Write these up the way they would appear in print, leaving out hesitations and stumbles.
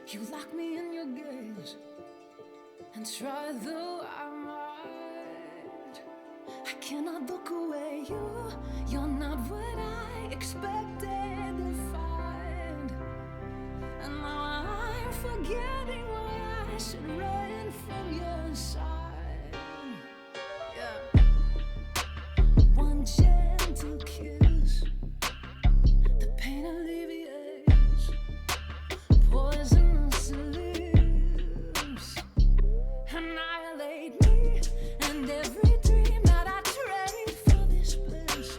You lock me in your gaze, and try though I might, I cannot look away. You're not what I expected to find, and now I'm forgetting why I should run from your side. Yeah. One gentle kiss, the pain alleviates. Poisonous lips annihilate me, and every dream that I trade for this bliss.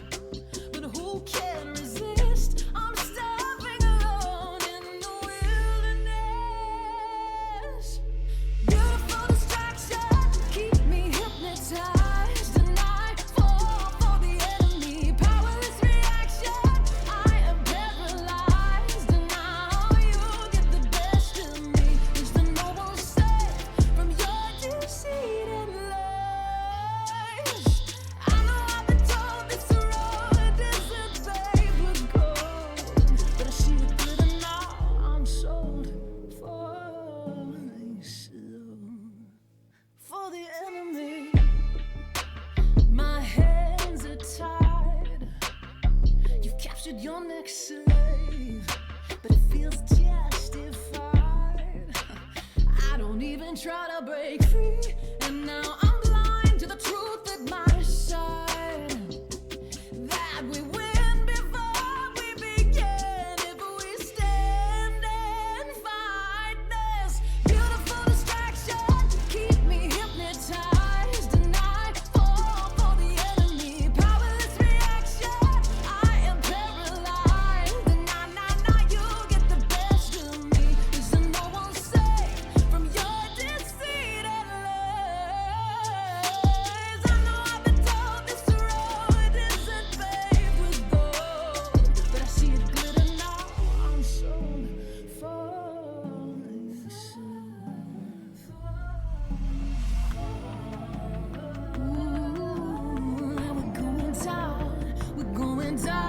But who can resist? I'm starving alone in the wilderness. Beautiful distraction, keep me hypnotized, and I fall for the enemy. Powerless reaction, I am paralyzed, and now you get the best of me. Is there no one safe from your deceit and lies? I know I've been told this road isn't paved with gold, but I see it glitter now. I'm sold for the enemy. My hands are tied. You've captured your next slave, but it feels justified. I don't even try to break free, and now I'm blind to the truth at my side. That we win before we begin if we stand and fight. This beautiful distraction, keep me hypnotized, and I fall for the enemy. Powerless reaction, I am paralyzed, and now you get the best of me. Is there no one safe from your deceit and lies? I know I've been told this road isn't paved with gold, but I see it glitter now. I'm sold for this. Ooh, we're going down. We're going down.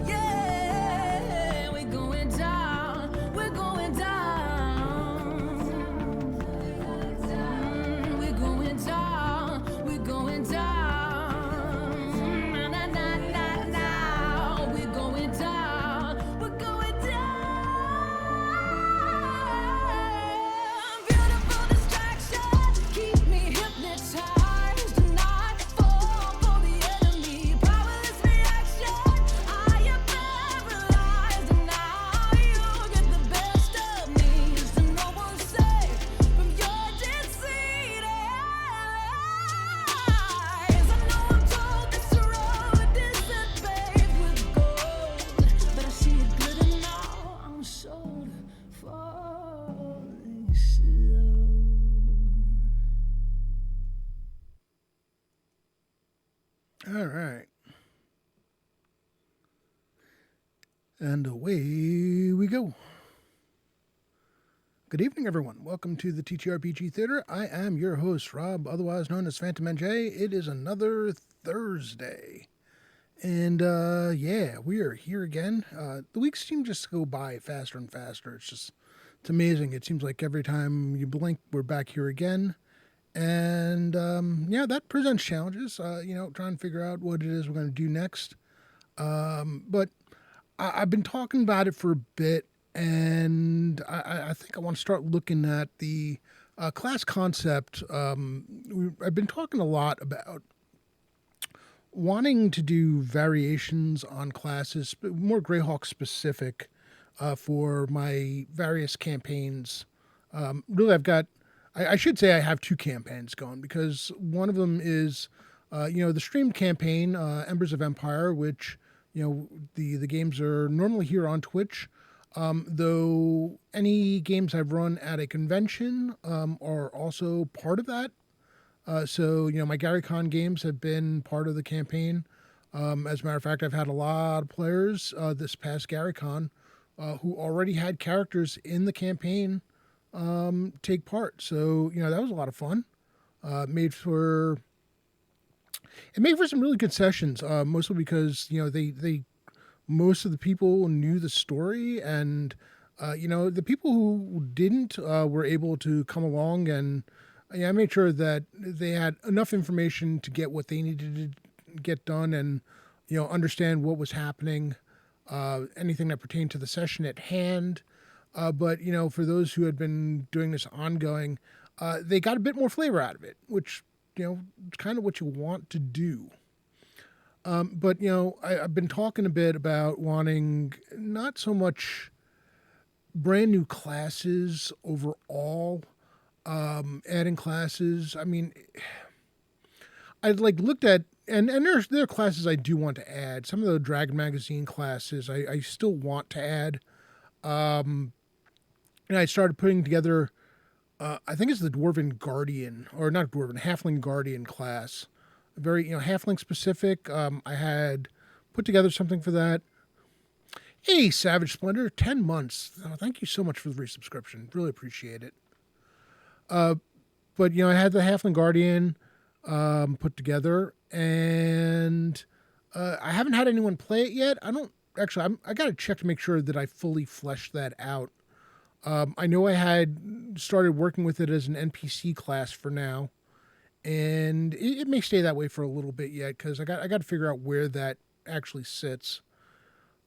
Yeah, we're going down. We're going down. We're going down. We're going down. Na, na, na, na, na. We're going down. We're going down. Beautiful distraction, keep me hypnotized, and I fall for the enemy. Powerless reaction, I am paralyzed, and now you get the best of me. Is there no one safe from your deceit and lies? I know I'm told this road isn't paved with gold, but I see it glitter now. I'm sold for this love. All right. And away we go. Good evening, everyone. Welcome to the TTRPG Theater. I am your host, Rob, otherwise known as Phantom NJ. It is another Thursday. And, yeah, we are here again. The weeks seem just to go by faster and faster. It's amazing. It seems like every time you blink, we're back here again. And, yeah, that presents challenges, trying to figure out what it is we're going to do next. But I've been talking about it for a bit, and I think I want to start looking at the class concept. I've been talking a lot about wanting to do variations on classes, but more Greyhawk specific, for my various campaigns. Really, I should say I have two campaigns going, because one of them is, the streamed campaign, Embers of Empire, which, the games are normally here on Twitch. Though any games I've run at a convention are also part of that. So, my GaryCon games have been part of the campaign. As a matter of fact, I've had a lot of players this past GaryCon who already had characters in the campaign take part. So, that was a lot of fun. It made for some really good sessions, mostly because, they most of the people knew the story, and The people who didn't were able to come along, and I made sure that they had enough information to get what they needed to get done, and understand what was happening, anything that pertained to the session at hand. But for those who had been doing this ongoing, they got a bit more flavor out of it, which is kind of what you want to do. But I've been talking a bit about wanting not so much brand new classes overall, adding classes. I mean, I'd like looked at and there are classes I do want to add. Some of the Dragon Magazine classes I still want to add. And I started putting together. I think it's the Dwarven Guardian, or not Dwarven, Halfling Guardian class. Very Halfling specific. I had put together something for that. Hey, Savage Splendor, 10 months. Oh, thank you so much for the resubscription. Really appreciate it. But I had the Halfling Guardian put together, and I haven't had anyone play it yet. I don't actually. I got to check to make sure that I fully fleshed that out. I know I had started working with it as an NPC class for now, and it may stay that way for a little bit yet because I got to figure out where that actually sits.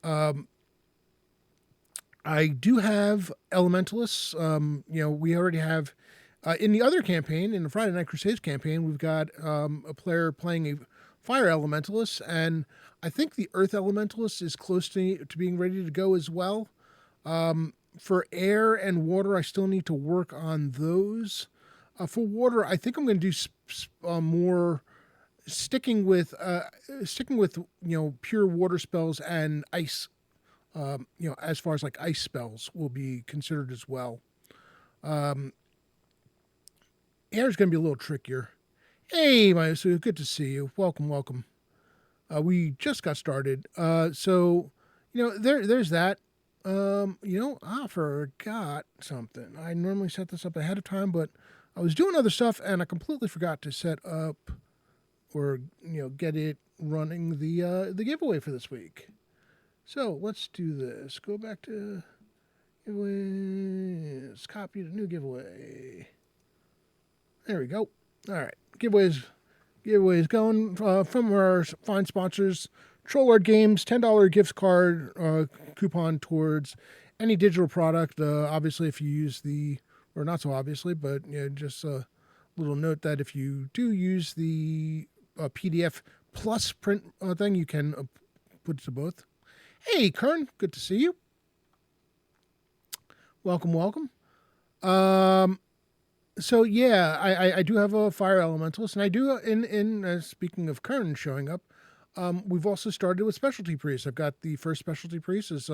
I do have Elementalists. We already have in the other campaign, in the Friday Night Crusades campaign, we've got a player playing a Fire Elementalist, and I think the Earth Elementalist is close to being ready to go as well. For air and water, I still need to work on those. For water, I think I'm going to do more sticking with pure water spells and ice. As far as like ice spells will be considered as well. Air is going to be a little trickier. Hey, Maisu, good to see you. Welcome, welcome. We just got started. So there's that. I forgot something. I normally set this up ahead of time, but I was doing other stuff and I completely forgot to set up or get it running the giveaway for this week. So let's do this. Go back to giveaways. Copy the new giveaway. There we go. All right, giveaways going from our fine sponsors. Trollard Games, $10 gift card coupon towards any digital product. Obviously, if you use or not so obviously, but just a little note that if you do use the PDF plus print thing, you can put it to both. Hey, Kern, good to see you. Welcome, welcome. So yeah, I do have a Fire Elementalist, and I do speaking of Kern showing up. We've also started with Specialty Priests. I've got the first Specialty Priest is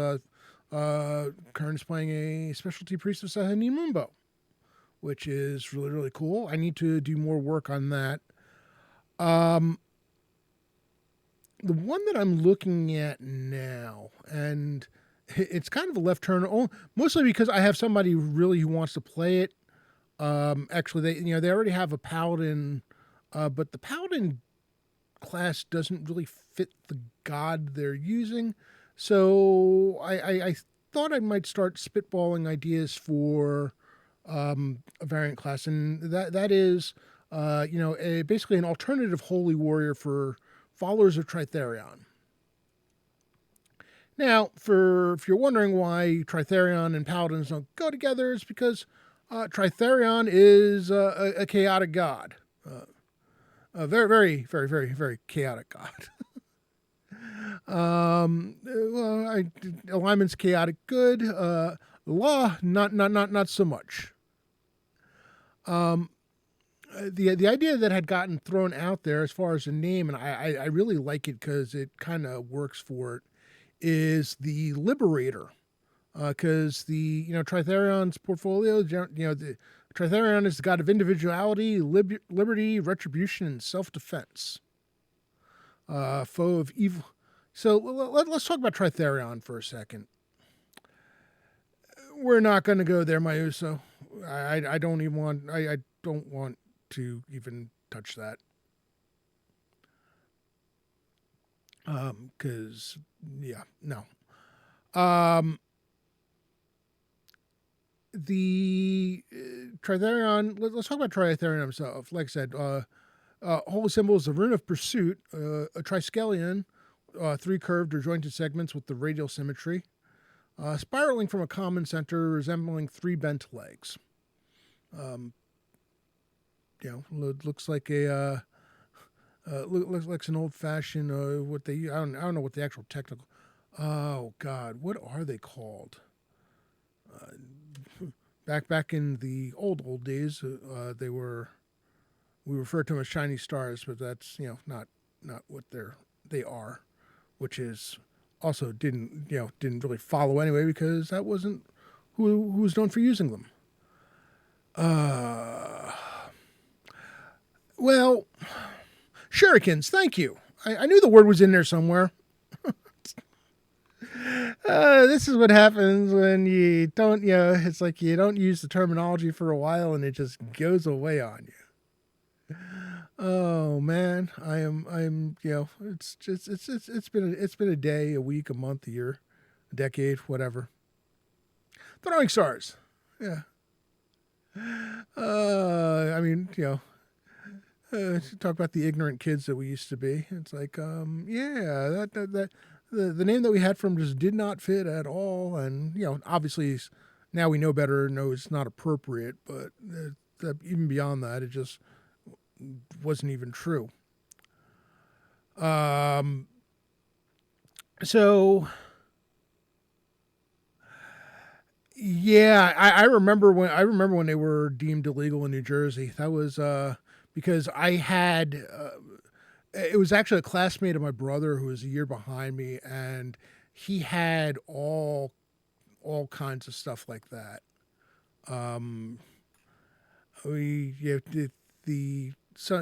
Kern's playing a Specialty Priest of Sahani Mumbo, which is really, really cool. I need to do more work on that. The one that I'm looking at now, and it's kind of a left turn, mostly because I have somebody really who wants to play it. Actually, they already have a Paladin, but the Paladin class doesn't really fit the god they're using. So I thought I might start spitballing ideas for a variant class, and that is basically an alternative holy warrior for followers of Tritherion. Now, if you're wondering why Tritherion and Paladins don't go together, it's because Tritherion is a chaotic god. A very, very, very, very, very chaotic god. Alignment's chaotic good. Law, not so much. The idea that had gotten thrown out there as far as a name, and I really like it because it kind of works for it, is the Liberator. Because the Tritherion's portfolio, the Tritherion is the god of individuality, liberty, retribution, and self-defense. Foe of evil. So let's talk about Tritherion for a second. We're not going to go there, Mayuso. I don't even want. I don't want to even touch that. Because no. the Tritherion. Let's talk about Tritherion himself. Like I said, holy symbol is the rune of pursuit, a triskelion, three curved or jointed segments with the radial symmetry, spiraling from a common center, resembling three bent legs. Looks like a looks like an old fashioned what they I don't know what the actual technical. Oh God, what are they called? Back in the old days, they were we refer to them as shiny stars, but that's not what they are, which is also didn't really follow anyway because that wasn't who was known for using them. Well, shurikens. Thank you. I knew the word was in there somewhere. This is what happens when you don't, it's like you don't use the terminology for a while and it just goes away on you. Oh man, it's been a day, a week, a month, a year, a decade, whatever. Throwing stars. Yeah. I mean, talk about the ignorant kids that we used to be. It's like, yeah, that the name that we had for him just did not fit at all, and obviously now we know better. No, it's not appropriate, but even beyond that, it just wasn't even true. So yeah, I remember when they were deemed illegal in New Jersey. That was because I had it was actually a classmate of my brother who was a year behind me, and he had all kinds of stuff like that. We the so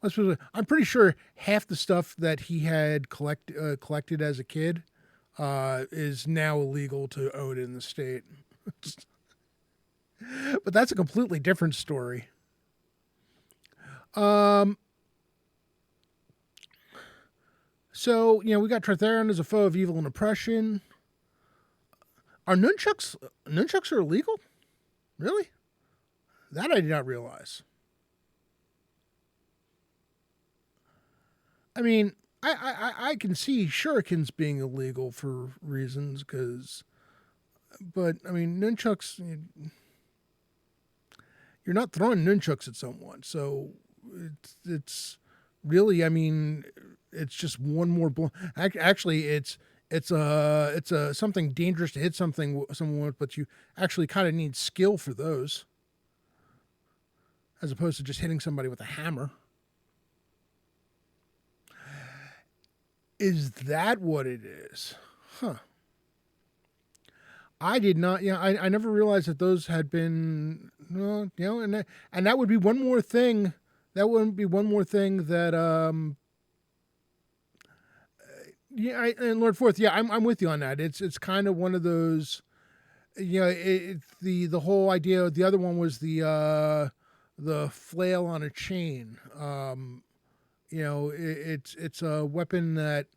let's put it, I'm pretty sure half the stuff that he had collected as a kid is now illegal to own in the state. But that's a completely different story. So we got Tritherion as a foe of evil and oppression. Are nunchucks are illegal? Really? That I did not realize. I mean, I can see shurikens being illegal for reasons, but I mean nunchucks. You're not throwing nunchucks at someone, so it's really. I mean, it's just one more blow. Actually, it's a something dangerous to hit someone with, but you actually kind of need skill for those, as opposed to just hitting somebody with a hammer. Is that what it is? Huh. I did not. Yeah, I never realized that those had been. And that would be one more thing. That wouldn't be one more thing that. And Lord Fourth. Yeah, I'm with you on that. It's kind of one of those. The whole idea. The other one was the flail on a chain. It's a weapon that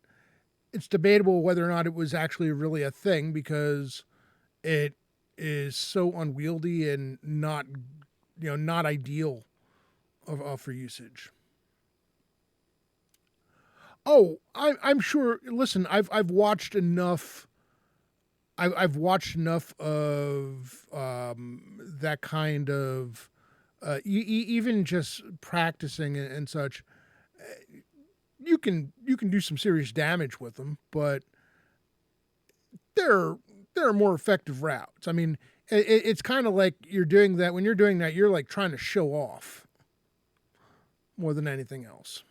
it's debatable whether or not it was actually really a thing because it is so unwieldy and not ideal for usage. Oh, I'm sure. Listen, I've watched enough. I've watched enough of that kind of even just practicing and such. You can do some serious damage with them, but there are more effective routes. I mean, it's kind of like you're doing that. When you're doing that, you're like trying to show off more than anything else.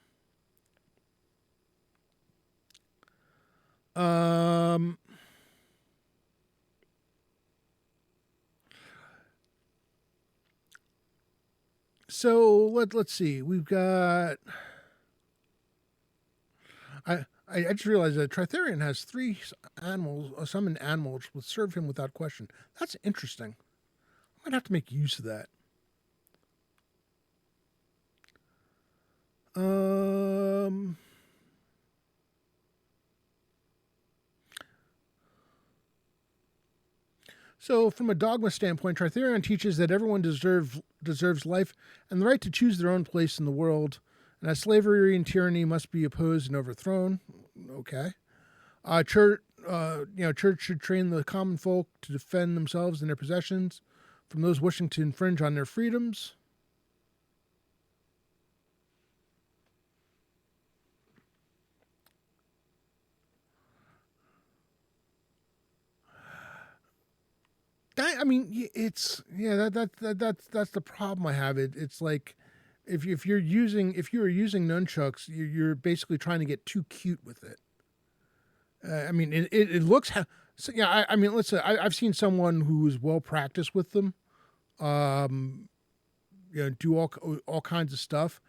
So let's see. We've got. I just realized that Tritherion has three animals, summoned animals, which serve him without question. That's interesting. I might have to make use of that. So, from a dogma standpoint, Tritherion teaches that everyone deserves life and the right to choose their own place in the world, and that slavery and tyranny must be opposed and overthrown. Okay. Church should train the common folk to defend themselves and their possessions from those wishing to infringe on their freedoms. It's that's the problem I have. It's like if you're using nunchucks, you're basically trying to get too cute with it. It looks. So, yeah, let's say I've seen someone who's well practiced with them, do all kinds of stuff,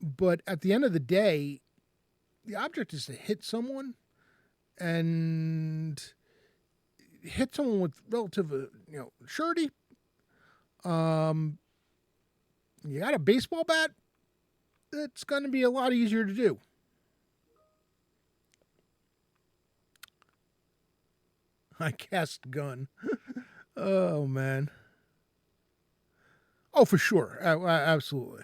but at the end of the day, the object is to hit someone, and hit someone with relative, surety. You got a baseball bat, it's going to be a lot easier to do. I cast gun. Oh, man. Oh, for sure. Absolutely.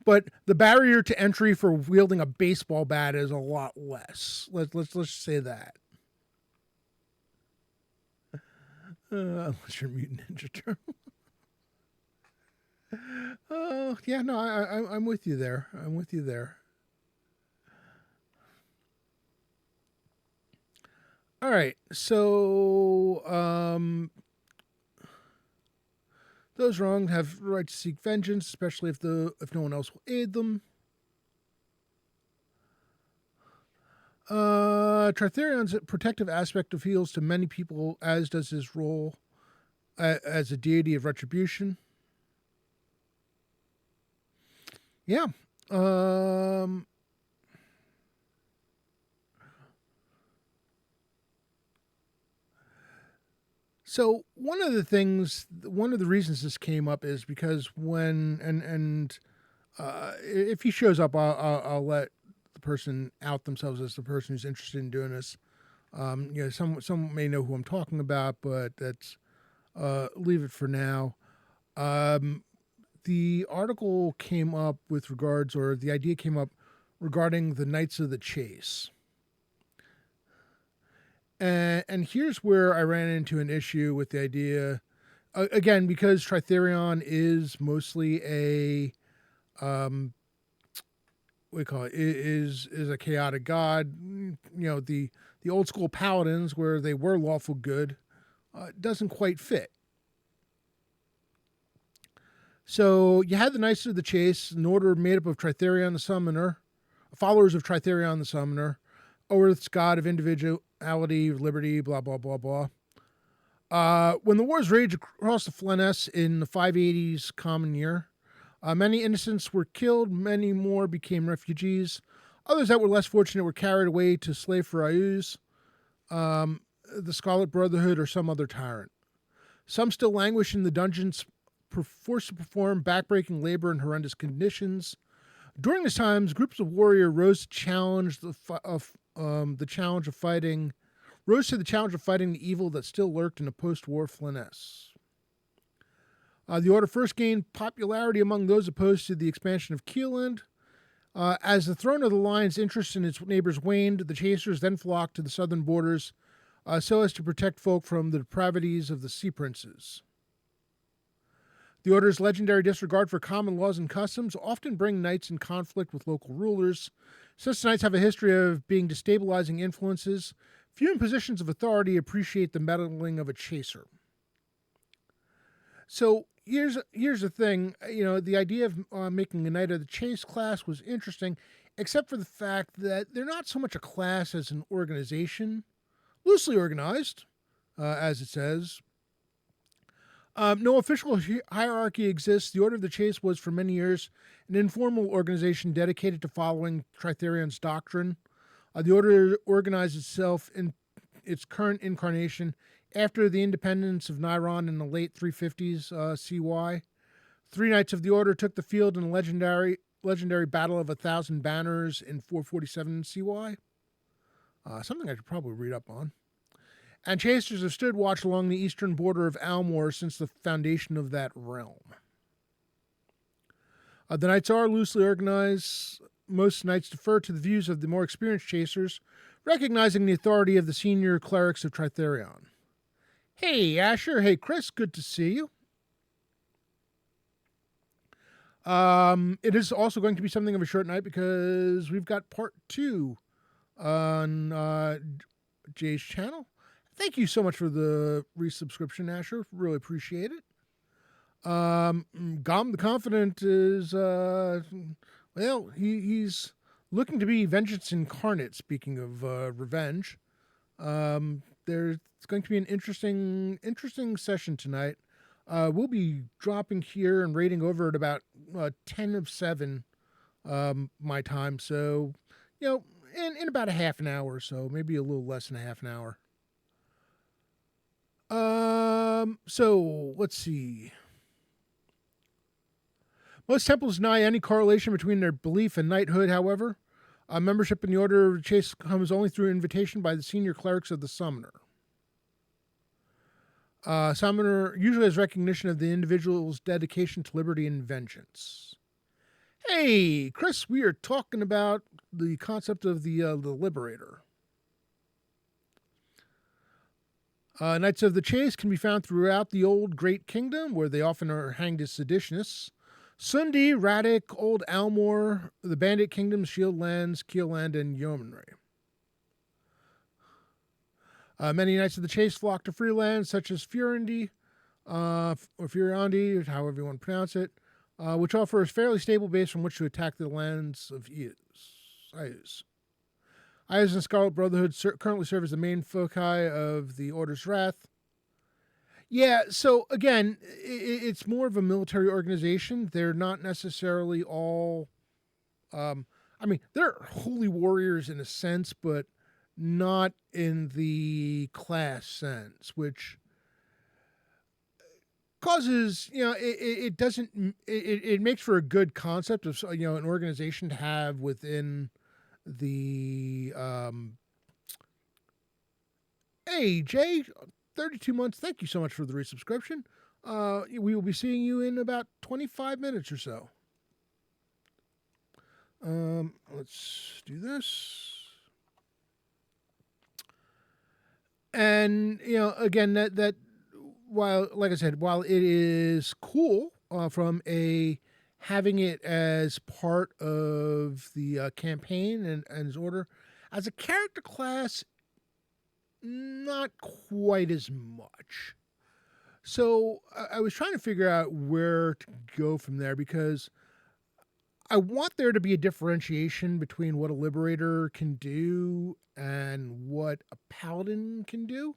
But the barrier to entry for wielding a baseball bat is a lot less. Let's say that. Unless you're a Mutant Ninja Turtle. Oh, yeah, no, I'm with you there. All right, so those wronged have the right to seek vengeance, especially if no one else will aid them. Tritherion's protective aspect appeals to many people, as does his role as a deity of retribution. Yeah. So one of the reasons this came up is because if he shows up, I'll let the person out themselves as the person who's interested in doing this. Some may know who I'm talking about, but that's leave it for now. The article came up the idea came up regarding the Knights of the Chase. And here's where I ran into an issue with the idea, again, because Tritherion is mostly a, is a chaotic god. The old school paladins where they were lawful good, doesn't quite fit. So you had the Knights of the Chase, an order made up of Tritherion the Summoner, followers of Tritherion the Summoner, Earth's god of individuality, liberty, blah, blah, blah, blah. When the wars raged across the Flenness in the 580s Common Year, many innocents were killed, many more became refugees. Others that were less fortunate were carried away to slave for Ayuz, the Scarlet Brotherhood, or some other tyrant. Some still languish in the dungeons, forced to perform backbreaking labor in horrendous conditions. During this time, groups of warriors rose to the challenge of fighting the evil that still lurked in the post-war Flenness. The order first gained popularity among those opposed to the expansion of Keeland. As the throne of the Lion's interest in its neighbors waned, the chasers then flocked to the southern borders so as to protect folk from the depravities of the sea princes. The Order's legendary disregard for common laws and customs often bring knights in conflict with local rulers. Since knights have a history of being destabilizing influences, few in positions of authority appreciate the meddling of a chaser. So here's the thing, the idea of making a Knight of the Chase class was interesting, except for the fact that they're not so much a class as an organization, loosely organized, as it says. No official hierarchy exists. The Order of the Chase was for many years an informal organization dedicated to following Tritherion's doctrine. The Order organized itself in its current incarnation after the independence of Nairon in the late 350s CY. 3 Knights of the Order took the field in a legendary Battle of 1,000 Banners in 447 CY. Something I should probably read up on. and chasers have stood watch along the eastern border of Almor since the foundation of that realm. The knights are loosely organized. Most knights defer to the views of the more experienced chasers, recognizing the authority of the senior clerics of Tritherion. Hey, Asher. Hey, Chris. Good to see you. It is also going to be something of a short night because we've got part 2 on Jay's channel. Thank you so much for the resubscription, Asher. Really appreciate it. Gom the Confident is, well, he's looking to be vengeance incarnate, speaking of revenge. There's going to be an interesting session tonight. We'll be dropping here and rating over at about 10 of 7 my time. So, in about a half an hour or so, maybe a little less than a half an hour. So let's see. Most temples deny any correlation between their belief and knighthood, however. Membership in the Order of Chase comes only through invitation by the senior clerics of the Summoner. Summoner usually has recognition of the individual's dedication to liberty and vengeance. Hey, Chris, we are talking about the concept of the Liberator. Knights of the Chase can be found throughout the old Great Kingdom, where they often are hanged as seditionists. Sundi, Radek, Old Almor, the Bandit Kingdoms, Shieldlands, Keelland, and Yeomanry. Many Knights of the Chase flock to free lands, such as Furandi, or Furandi, however you want to pronounce it, which offers a fairly stable base from which to attack the lands of Iuz. Iuz and Scarlet Brotherhood currently serve as the main foci of the Order's Wrath. Yeah, so again, it's more of a military organization. They're not necessarily all... they're holy warriors in a sense, but not in the class sense, which causes, it doesn't... It makes for a good concept of, an organization to have within the... Hey, Jay... 32 months. Thank you so much for the resubscription. We will be seeing you in about 25 minutes or so. Let's do this. And, again, that while, like I said, while it is cool from having it as part of the campaign and his order, as a character class, not quite as much. So I was trying to figure out where to go from there, because I want there to be a differentiation between what a Liberator can do and what a Paladin can do.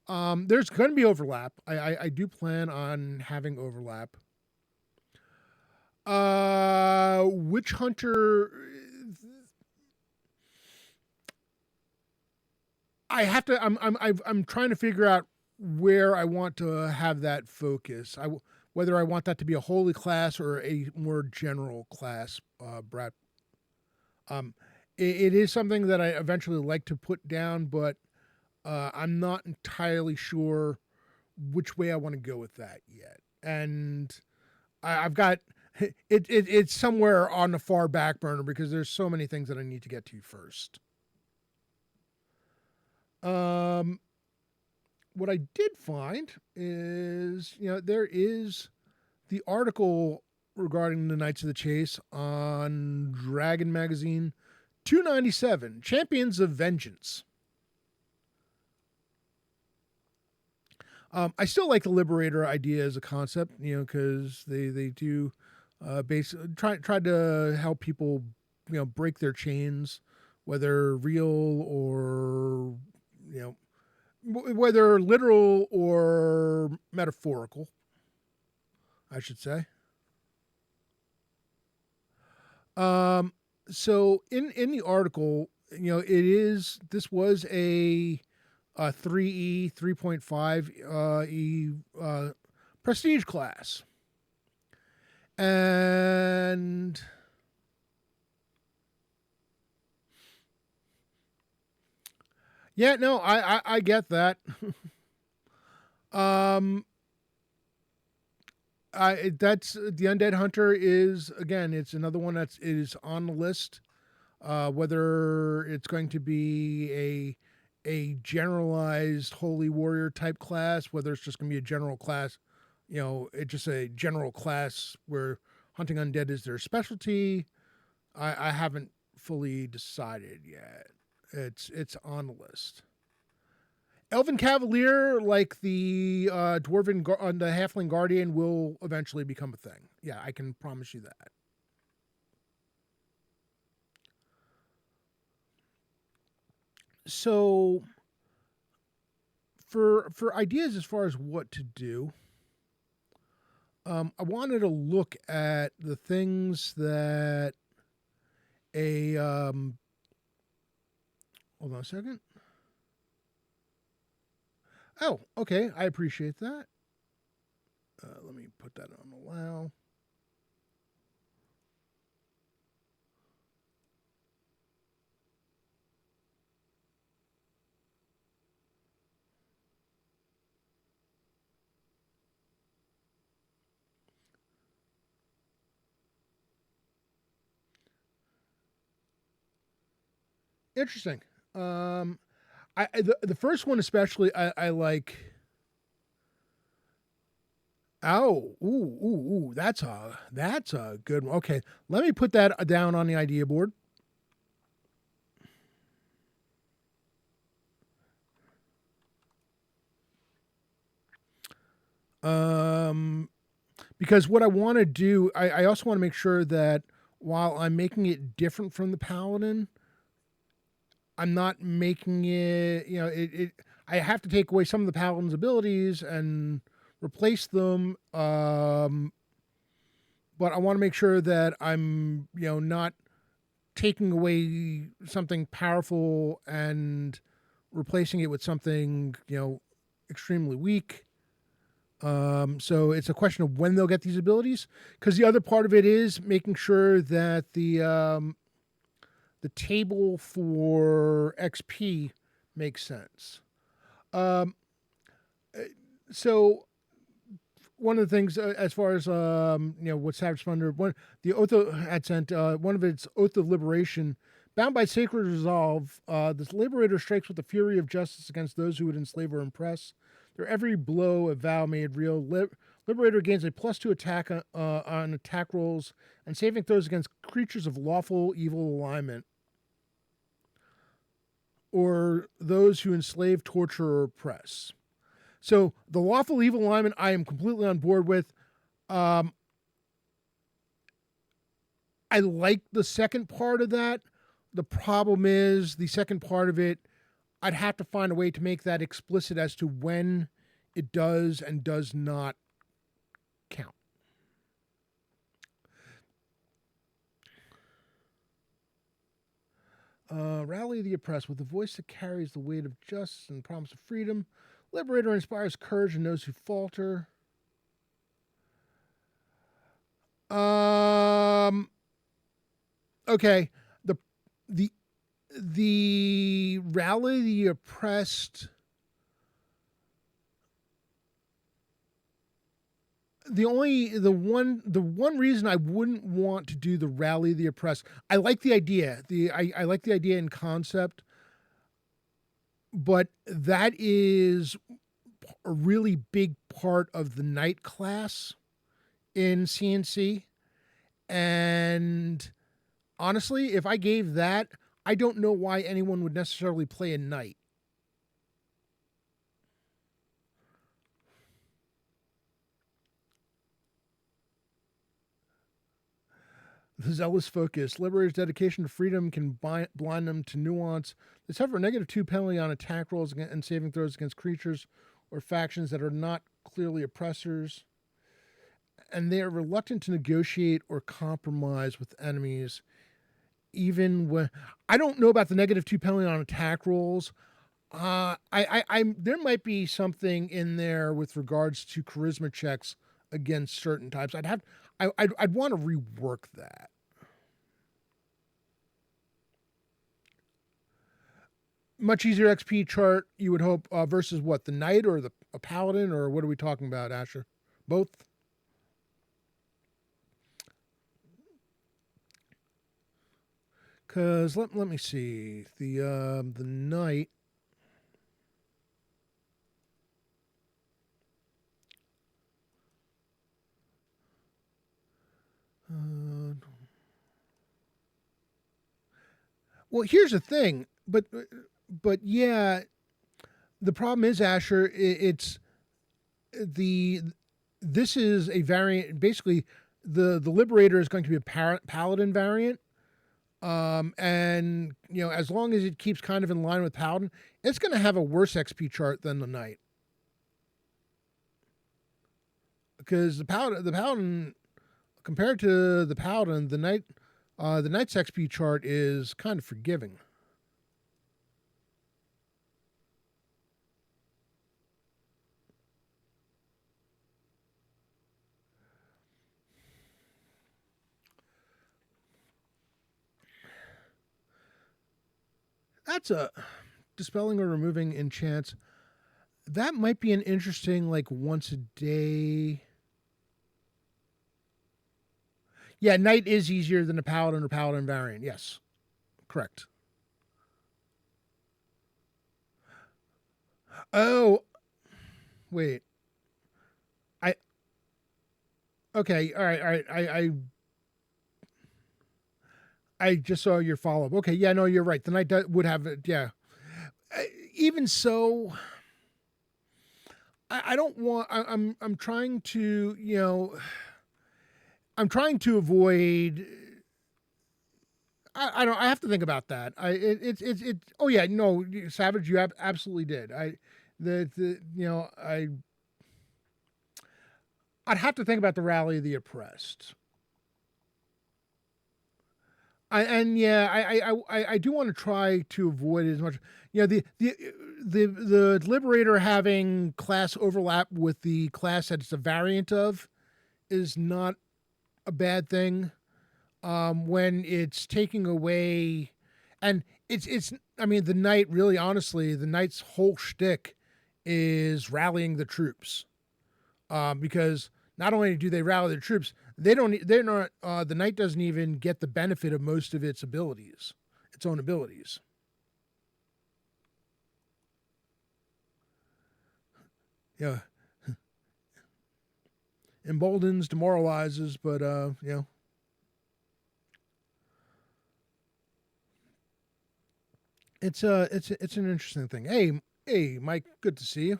There's going to be overlap. I do plan on having overlap. Witch Hunter... I'm trying to figure out where I want to have that focus. Whether I want that to be a holy class or a more general class, Brad. It is something that I eventually like to put down, but I'm not entirely sure which way I want to go with that yet. And I've got it's somewhere on the far back burner because there's so many things that I need to get to first. What I did find is, there is the article regarding the Knights of the Chase on Dragon Magazine 297, Champions of Vengeance. I still like the Liberator idea as a concept, because they do basically try to help people, break their chains, whether real or whether literal or metaphorical, I should say. So in the article, this was a 3E, 3.5 E prestige class. And Yeah, no, I get that. um, that's the Undead Hunter is again. It's another one that's is on the list. Whether it's going to be a generalized holy warrior type class, whether it's just going to be a general class, it's just a general class where hunting undead is their specialty. I haven't fully decided yet. It's on the list. Elven Cavalier, like the dwarven, the halfling guardian, will eventually become a thing. Yeah, I can promise you that. So, for ideas as far as what to do, I wanted to look at the things that a hold on a second. Oh, okay, I appreciate that. Let me put that on allow. Interesting. The first one especially I like. Oh, ooh, that's a good one. Okay, let me put that down on the idea board. Um, because what I want to do, I also want to make sure that while I'm making it different from the paladin, I'm not making it. I have to take away some of the paladin's abilities and replace them. But I want to make sure that I'm, not taking away something powerful and replacing it with something, extremely weak. So it's a question of when they'll get these abilities, because the other part of it is making sure that the table for XP makes sense. Um, so one of the things, as far as what Savage Splendor, the Oath had sent, one of its Oath of Liberation, bound by sacred resolve, this Liberator strikes with the fury of justice against those who would enslave or impress. Their every blow a vow made real. Liberator gains a +2 attack on attack rolls and saving throws against creatures of lawful evil alignment, or those who enslave, torture, or oppress. So the lawful evil alignment, I am completely on board with. Um, I like the second part of that. The problem is the second part of it, I'd have to find a way to make that explicit as to when it does and does not count. Rally the oppressed with a voice that carries the weight of justice and promise of freedom. Liberator inspires courage in those who falter. Okay. The the rally the oppressed, the one reason I wouldn't want to do the rally the oppressed, I like the idea. I like the idea in concept, but that is a really big part of the knight class in CNC. And honestly, if I gave that, I don't know why anyone would necessarily play a knight. The zealous focus. Liberator's dedication to freedom can blind them to nuance. They suffer a -2 penalty on attack rolls and saving throws against creatures or factions that are not clearly oppressors. And they are reluctant to negotiate or compromise with enemies, even when I don't know about the -2 penalty on attack rolls. There might be something in there with regards to charisma checks against certain types. I'd want to rework that. much easier XP chart, you would hope, versus what, the knight or a paladin, or what are we talking about, Asher? Both? Because let me see. The knight. Well, here's the thing, but yeah, the problem is, Asher. It's the this is a variant. Basically, the Liberator is going to be a paladin variant. And as long as it keeps kind of in line with paladin, it's going to have a worse XP chart than the knight. Because the paladin, compared to the paladin, the knight's XP chart is kind of forgiving. That's a dispelling or removing enchants. That might be an interesting, like, once a day. Yeah, knight is easier than a paladin or paladin variant. Yes, correct. Oh, wait. I okay. All right. All right. I just saw your follow up. Okay. Yeah. No, you're right. The knight would have it. Yeah. Even so, I don't want. I'm trying to. I'm trying to avoid. I don't. I have to think about that. It. Oh yeah. No, Savage. You absolutely did. I'd have to think about the rally of the oppressed. I do want to try to avoid it as much. The Liberator having class overlap with the class that it's a variant of is not a bad thing. When it's taking away, and it's I mean, the knight, really honestly, the knight's whole shtick is rallying the troops, because not only do they rally the troops, they're not the knight doesn't even get the benefit of most of its own abilities. Yeah, emboldens, demoralizes, but it's an interesting thing. Hey, Mike, good to see you.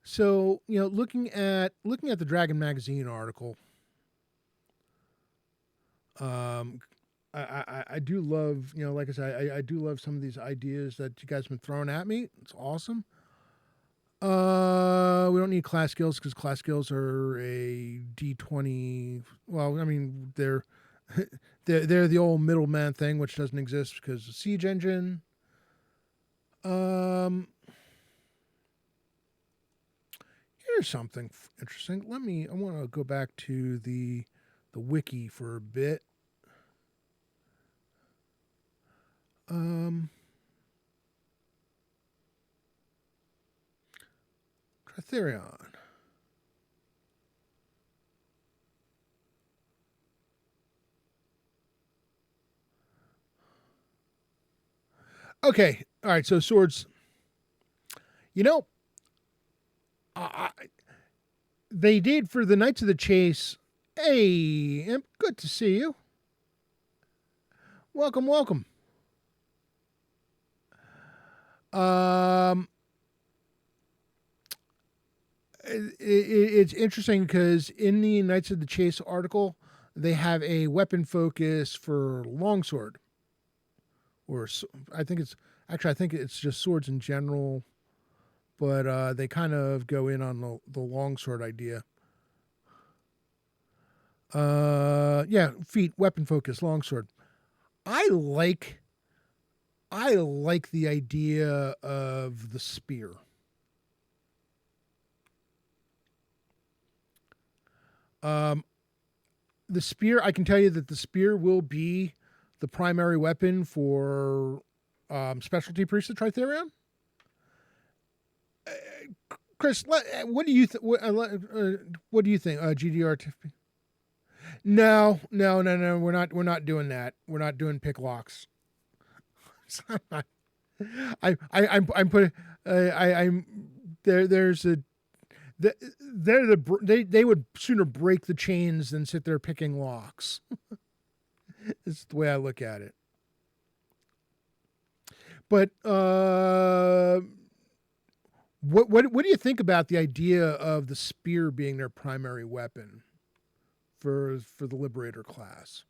So looking at the Dragon Magazine article, I do love, like I said, I do love some of these ideas that you guys have been throwing at me. It's awesome. We don't need class skills because class skills are a D20. Well, I mean they're the old middleman thing, which doesn't exist because of Siege Engine. Here's something interesting. I want to go back to the wiki for a bit. Tritherion. Okay, all right. So swords. They did for the Knights of the Chase. Hey, Imp, good to see you. Welcome, welcome. It's interesting because in the Knights of the Chase article, they have a weapon focus for longsword, or I think it's just swords in general, but they kind of go in on the longsword idea. Yeah, feet, weapon focus, longsword. I like the idea of the spear. The spear, I can tell you that the spear will be the primary weapon for specialty priest of Tritherion. Chris, what do you what do you think? GDR. No, no, no, no. We're not doing that. We're not doing pick locks. I'm putting. I'm there. There's a. They would sooner break the chains than sit there picking locks. It's the way I look at it. But what do you think about the idea of the spear being their primary weapon for the Liberator class?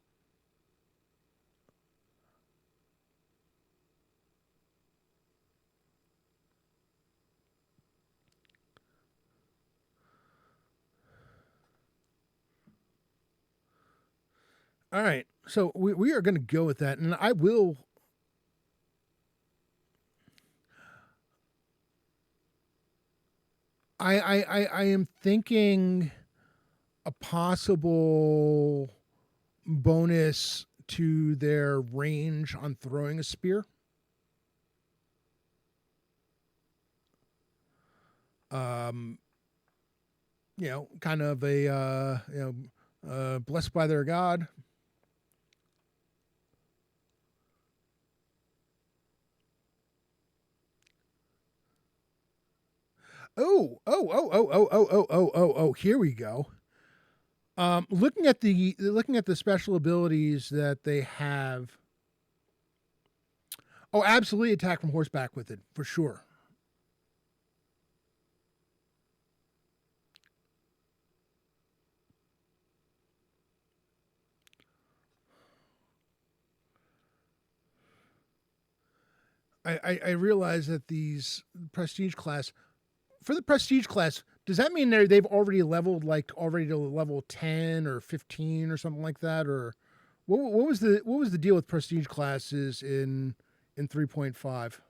All right, so we are going to go with that, and I will. I am thinking a possible bonus to their range on throwing a spear. Um, kind of a blessed by their god. Oh, here we go. Looking at the special abilities that they have. Oh, absolutely attack from horseback with it, for sure. I realize that these prestige class for the prestige class, does that mean they've already leveled already to level 10 or 15 or something like that? Or what was the deal with prestige classes in 3.5?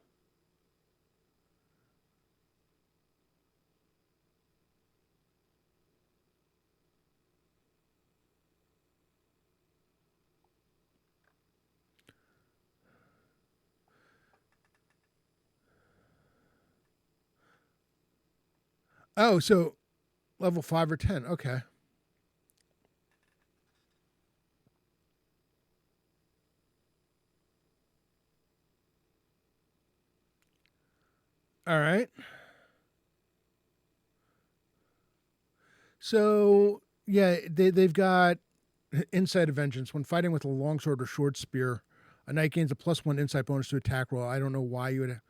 Oh, so level 5 or 10. Okay. All right. So, yeah, they've got Insight of Vengeance. When fighting with a longsword or short spear, a knight gains a +1 insight bonus to attack roll. I don't know why you would,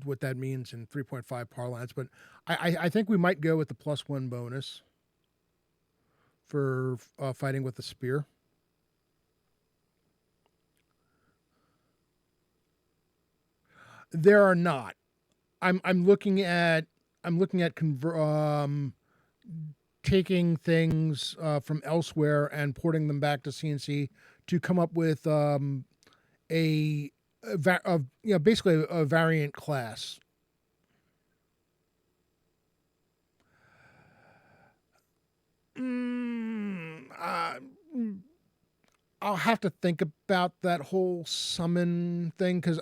what that means in 3.5 parlance, but I think we might go with the +1 bonus for fighting with the spear. There are not. I'm looking at taking things from elsewhere and porting them back to CNC to come up with basically a variant class. I'll have to think about that whole summon thing because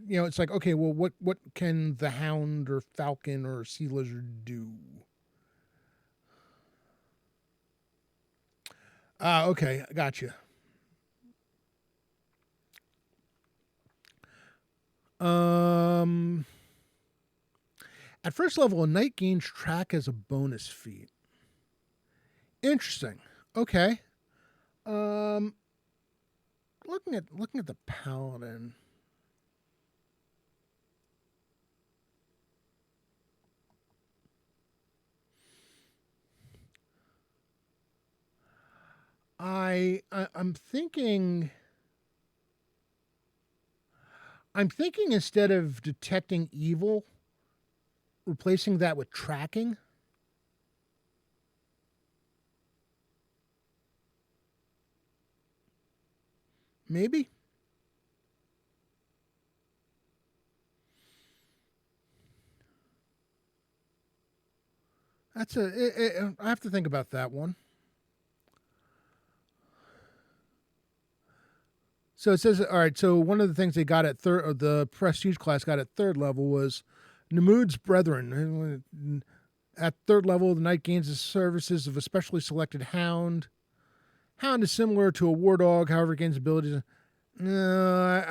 it's like, okay, well, what can the Hound or Falcon or Sea Lizard do? Okay, I got you. Um, at first level, a knight gains track as a bonus feat. Interesting. Okay. Um, looking at the paladin. I'm thinking. I'm thinking instead of detecting evil, replacing that with tracking. Maybe. I have to think about that one. So it says, all right. So one of the things they got at third, or the prestige class got at third level was Namud's Brethren. At third level, the knight gains the services of a specially selected hound. Hound is similar to a war dog, however, it gains abilities. No,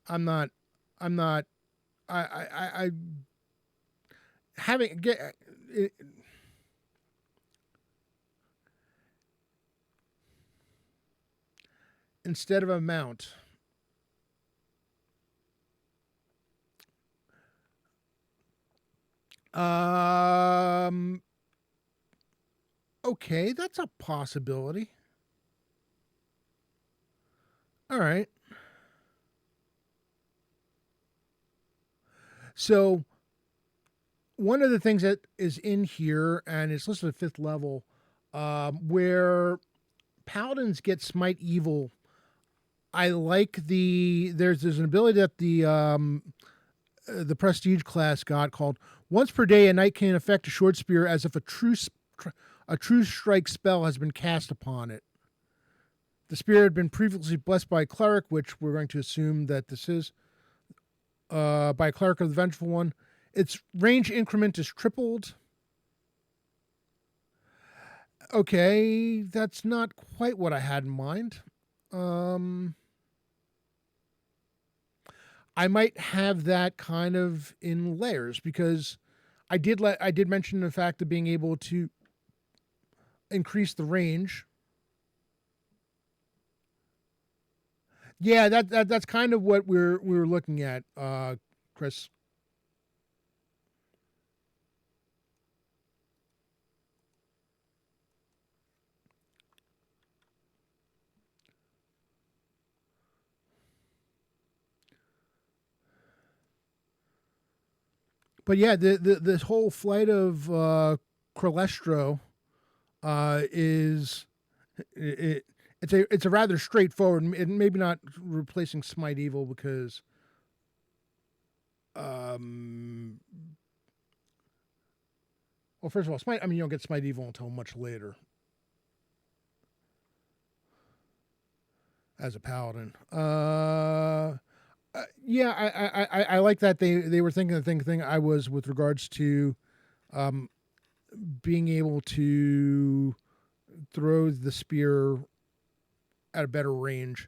I'm not. I'm not. I having get it, instead of a mount. Um. Okay, that's a possibility. All right. So one of the things that is in here, and it's listed at fifth level, where paladins get smite evil. I like there's an ability that the prestige class got called once per day a knight can affect a short spear as if a true strike spell has been cast upon it. The spear had been previously blessed by a cleric, which we're going to assume that this is by a cleric of the Vengeful One. Its range increment is tripled. Okay, that's not quite what I had in mind. I might have that kind of in layers because I did mention the fact of being able to increase the range. Yeah, that's kind of what we're looking at, Chris. But yeah, this whole flight of Crolestro is it's a rather straightforward. Maybe not replacing Smite Evil because well, first of all, Smite. I mean, you don't get Smite Evil until much later as a paladin. Yeah, I like that they were thinking the thing I was with regards to being able to throw the spear at a better range,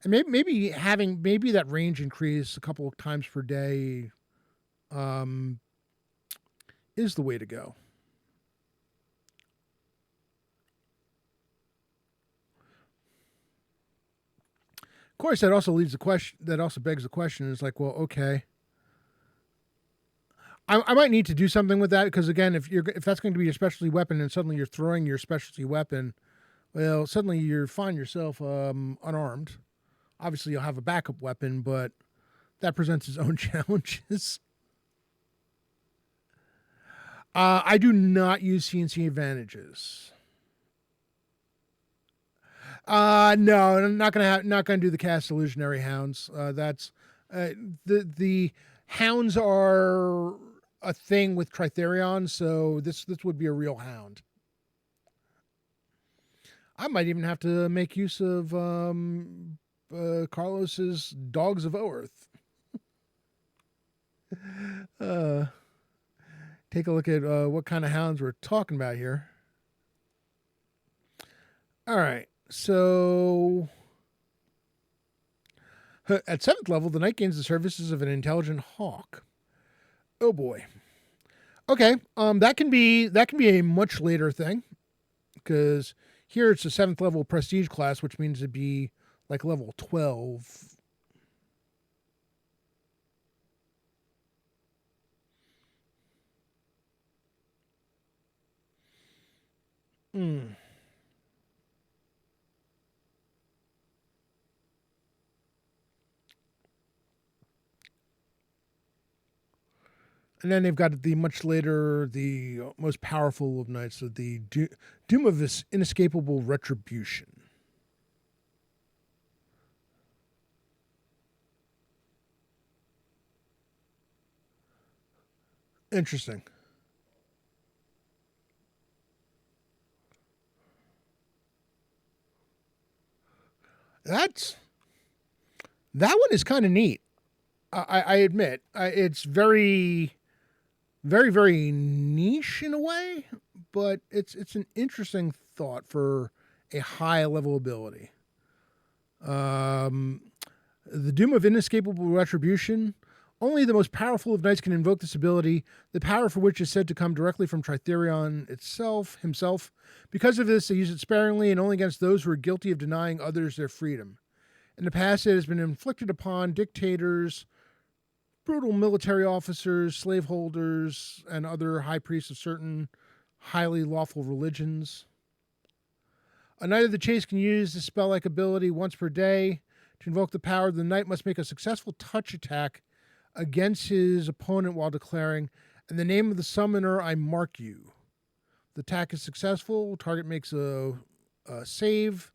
and maybe having that range increase a couple of times per day is the way to go. Of course, that also leads the question. That also begs the question: is like, well, okay, I might need to do something with that because again, if that's going to be your specialty weapon, and suddenly you're throwing your specialty weapon, well, suddenly you find yourself unarmed. Obviously, you'll have a backup weapon, but that presents its own challenges. I do not use CNC advantages. No, I'm not gonna do the cast illusionary hounds. That's the hounds are a thing with Tritherion, so this would be a real hound. I might even have to make use of Carlos's Dogs of Oerth. Take a look at what kind of hounds we're talking about here. All right, so at 7th level, the knight gains the services of an intelligent hawk. Oh boy. Okay, that can be a much later thing because here it's a 7th level prestige class, which means it'd be like level 12. Hmm. And then they've got the much later, the most powerful of knights, so the Doom of this inescapable retribution. Interesting. That's that one is kind of neat. I admit it's very, very, very niche in a way, but it's an interesting thought for a high level ability. Um, the Doom of Inescapable Retribution. Only the most powerful of knights can invoke this ability, the power for which is said to come directly from Tritherion himself. Because of this, they use it sparingly and only against those who are guilty of denying others their freedom. In the past, it has been inflicted upon dictators, brutal military officers, slaveholders, and other high priests of certain highly lawful religions. A Knight of the Chase can use the spell-like ability once per day. To invoke the power, the knight must make a successful touch attack against his opponent while declaring, "In the name of the summoner, I mark you." The attack is successful. Target makes a save.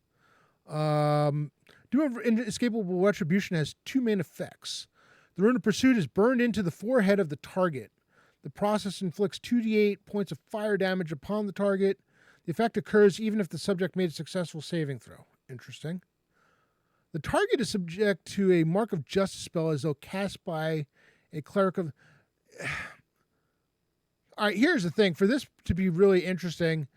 Doom of Inescapable Retribution has two main effects. The Rune of Pursuit is burned into the forehead of the target. The process inflicts 2d8 points of fire damage upon the target. The effect occurs even if the subject made a successful saving throw. Interesting. The target is subject to a Mark of Justice spell as though cast by a cleric of... All right, here's the thing. For this to be really interesting,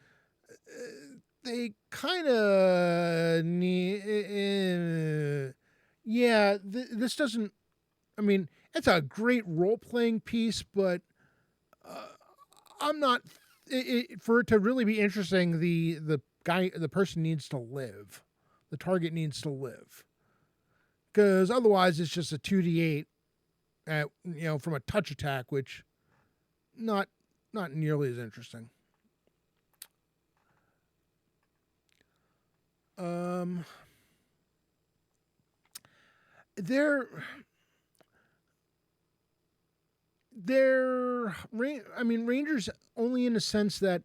they kind of need... this doesn't... I mean, it's a great role-playing piece, but I'm not... for it to really be interesting, the person needs to live. The target needs to live. Because otherwise it's just a 2d8 from a touch attack, which not nearly as interesting. Rangers only in the sense that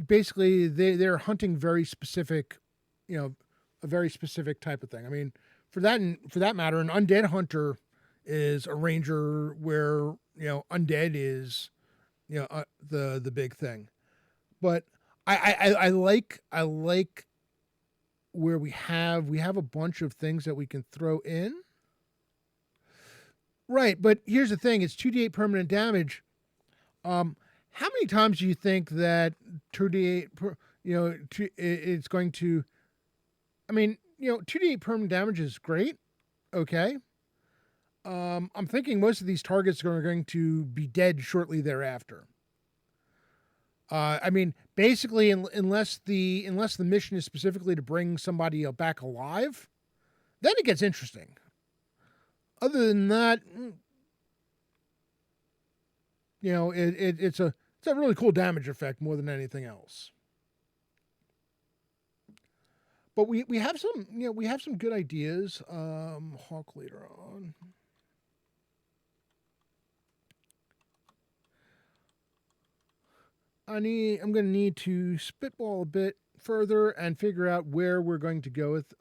basically they're hunting very specific, a very specific type of thing. I mean, for that matter, an undead hunter is a ranger where, undead is, the big thing. But I like where we have a bunch of things that we can throw in. Right, but here's the thing: it's 2d8 permanent damage. How many times do you think that 2d8, it's going to? I mean, 2d8 permanent damage is great. Okay. I'm thinking most of these targets are going to be dead shortly thereafter. Basically, unless the mission is specifically to bring somebody back alive, then it gets interesting. Other than that, it's a really cool damage effect more than anything else. But we have some good ideas. Hawk later on. I'm going to need to spitball a bit further and figure out where we're going to go with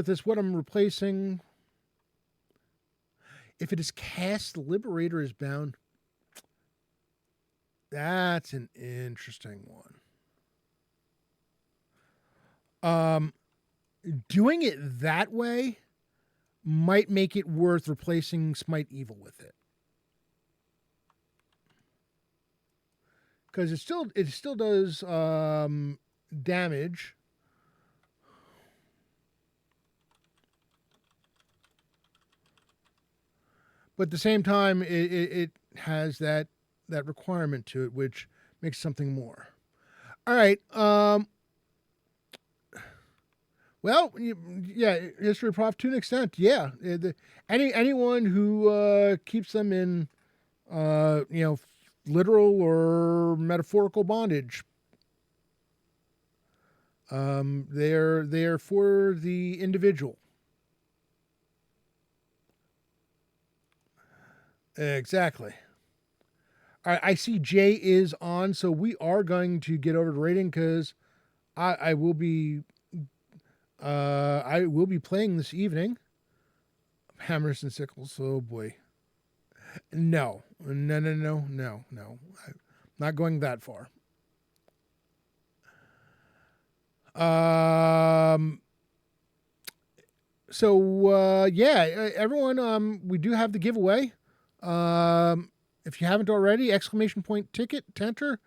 this. What I'm replacing. If it is cast, Liberator is bound. That's an interesting one. Doing it that way might make it worth replacing Smite Evil with it. Because it still does damage. But at the same time, it has that requirement to it, which makes something more. All right. History of Prof to an extent, yeah. Anyone who keeps them in, literal or metaphorical bondage, they're for the individual. Exactly. All right, I see Jay is on, so we are going to get over to rating because I will be playing this evening. Hammers and Sickles. Oh boy. No. I'm not going that far. So everyone, we do have the giveaway. If you haven't already, exclamation point ticket to enter,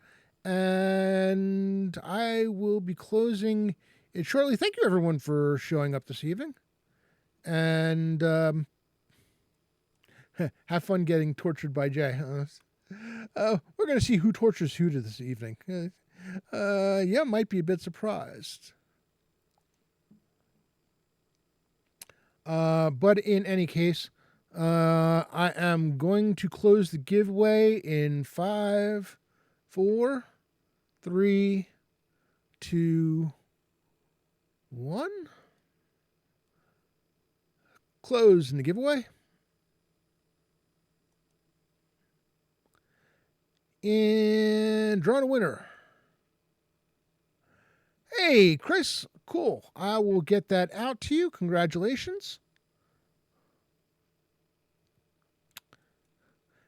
and I will be closing it shortly. Thank you, everyone, for showing up this evening, and have fun getting tortured by Jay. We're going to see who tortures who to this evening. Yeah, might be a bit surprised. But in any case, I am going to close the giveaway in 5, 4, 3, 2, 1. Closing the giveaway. And drawing a winner. Hey, Chris, cool. I will get that out to you. Congratulations.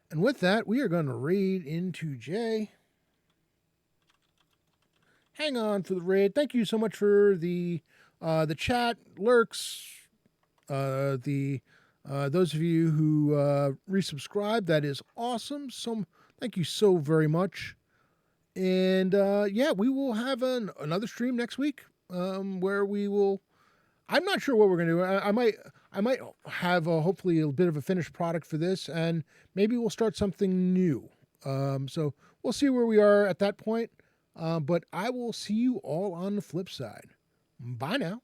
And with that, we are going to raid into Jay. Hang on for the raid. Thank you so much for the chat, lurks, those of you who resubscribed. That is awesome. Thank you so very much. And we will have another stream next week where we will. I'm not sure what we're going to do. I might have hopefully a bit of a finished product for this, and maybe we'll start something new. So we'll see where we are at that point. But I will see you all on the flip side. Bye now.